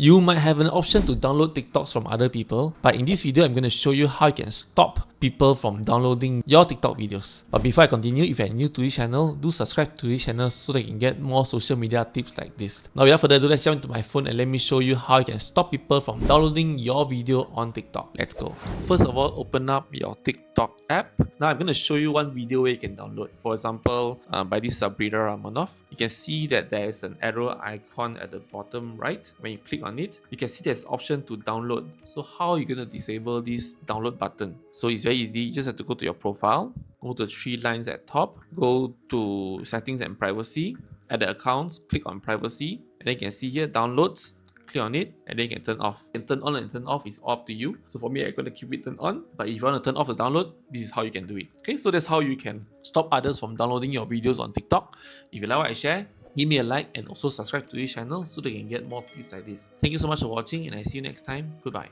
You might have an option to download TikToks from other people, but in this video, I'm going to show you how you can stop people from downloading your TikTok videos. But before I continue, if you're new to this channel, do subscribe to this channel so that you can get more social media tips like this. Now without further ado, let's jump into my phone and let me show you how you can stop people from downloading your video on TikTok. Let's go. First of all, open up your TikTok app. Now I'm going to show you one video where you can download. For example, by this Sabrina Ramonov, you can see that there is an arrow icon at the bottom right. When you click on it, you can see there's an option to download. So how are you going to disable this download button? So it's very easy. You just have to go to your profile, go to the three lines at top, go to settings and privacy, at the accounts, click on privacy, and then you can see here downloads. Click on it and then you can turn off. You can turn on and turn off, is up to you. So for me, I'm going to keep it turned on. But if you want to turn off the download, this is how you can do it. Okay, so that's how you can stop others from downloading your videos on TikTok. If you like what I share, give me a like and also subscribe to this channel so that you can get more tips like this. Thank you so much for watching and I see you next time. Goodbye.